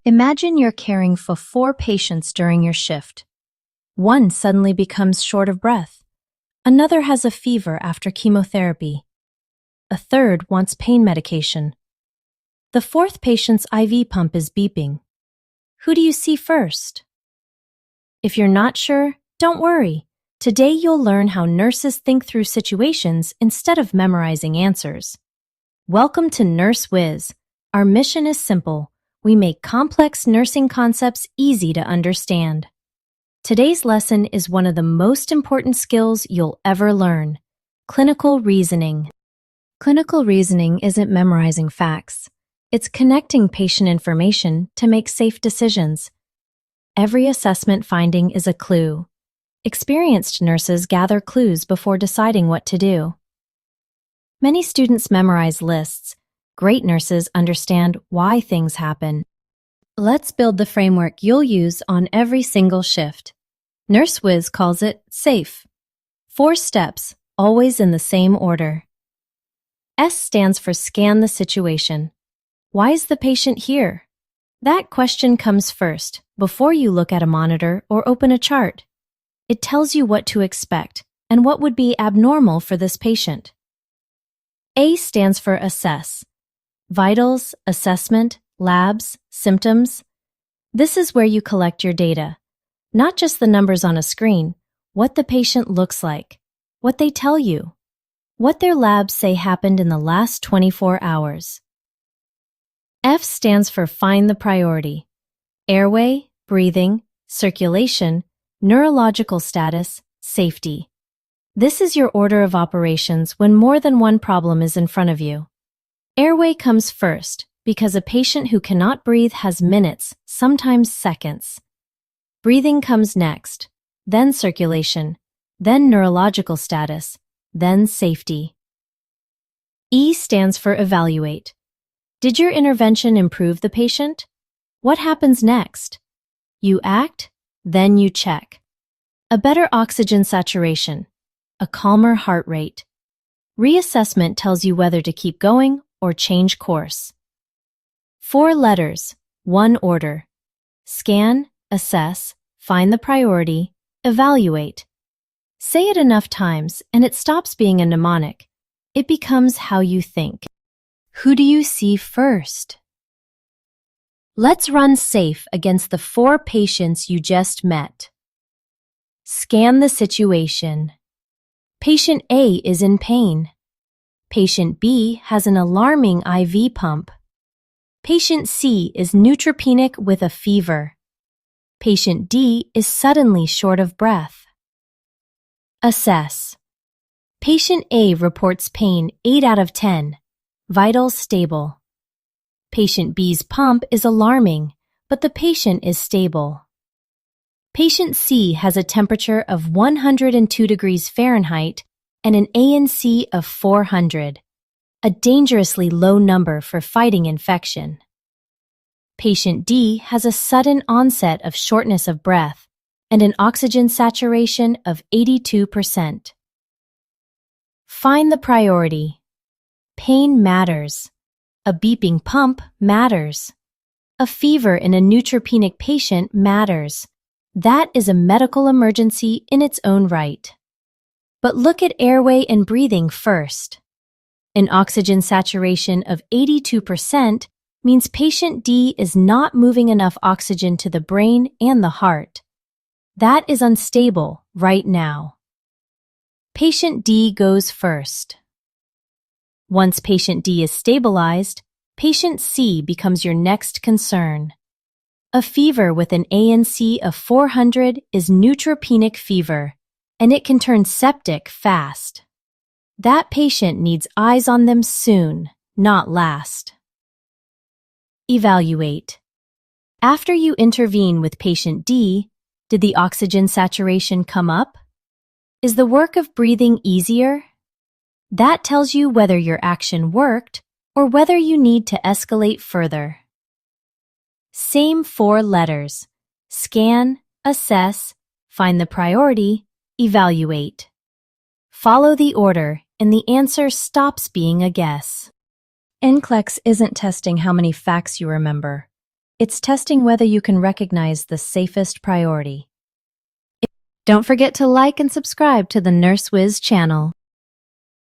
Imagine you're caring for 4 patients during your shift. One suddenly becomes short of breath. Another has a fever after chemotherapy. A third wants pain medication. The 4th patient's IV pump is beeping. Who do you see first? If you're not sure, don't worry. Today you'll learn how nurses think through situations instead of memorizing answers. Welcome to NurseWiz. Our mission is simple. We make complex nursing concepts easy to understand. Today's lesson is one of the most important skills you'll ever learn: clinical reasoning. Clinical reasoning isn't memorizing facts. It's connecting patient information to make safe decisions. Every assessment finding is a clue. Experienced nurses gather clues before deciding what to do. Many students memorize lists. Great nurses understand why things happen. Let's build the framework you'll use on every single shift. NurseWiz calls it S.A.F.E. 4 steps, always in the same order. S stands for scan the situation. Why is the patient here? That question comes first, before you look at a monitor or open a chart. It tells you what to expect and what would be abnormal for this patient. A stands for assess. Vitals, assessment, labs, symptoms. This is where you collect your data. Not just the numbers on a screen, what the patient looks like, what they tell you, what their labs say happened in the last 24 hours. F stands for find the priority. Airway, breathing, circulation, neurological status, safety. This is your order of operations when more than one problem is in front of you. Airway comes first because a patient who cannot breathe has minutes, sometimes seconds. Breathing comes next, then circulation, then neurological status, then safety. E stands for evaluate. Did your intervention improve the patient? What happens next? You act, then you check. A better oxygen saturation, a calmer heart rate. Reassessment tells you whether to keep going or change course. 4 letters, 1 order. Scan, assess, find the priority, evaluate. Say it enough times and it stops being a mnemonic. It becomes how you think. Who do you see first? Let's run S.A.F.E. against the 4 patients you just met. Scan the situation. Patient A is in pain. Patient B has an alarming IV pump. Patient C is neutropenic with a fever. Patient D is suddenly short of breath. Assess. Patient A reports pain 8 out of 10. Vitals stable. Patient B's pump is alarming, but the patient is stable. Patient C has a temperature of 102 degrees Fahrenheit and an ANC of 400, a dangerously low number for fighting infection. Patient D has a sudden onset of shortness of breath and an oxygen saturation of 82%. Find the priority. Pain matters. A beeping pump matters. A fever in a neutropenic patient matters. That is a medical emergency in its own right. But look at airway and breathing first. An oxygen saturation of 82% means patient D is not moving enough oxygen to the brain and the heart. That is unstable right now. Patient D goes first. Once patient D is stabilized, patient C becomes your next concern. A fever with an ANC of 400 is neutropenic fever, and it can turn septic fast. That patient needs eyes on them soon, not last. Evaluate. After you intervene with patient D, did the oxygen saturation come up? Is the work of breathing easier? That tells you whether your action worked or whether you need to escalate further. Same 4 letters. Scan, assess, find the priority, evaluate. Follow the order and the answer stops being a guess. NCLEX isn't testing how many facts you remember. It's testing whether you can recognize the safest priority. Don't forget to like and subscribe to the NurseWiz channel.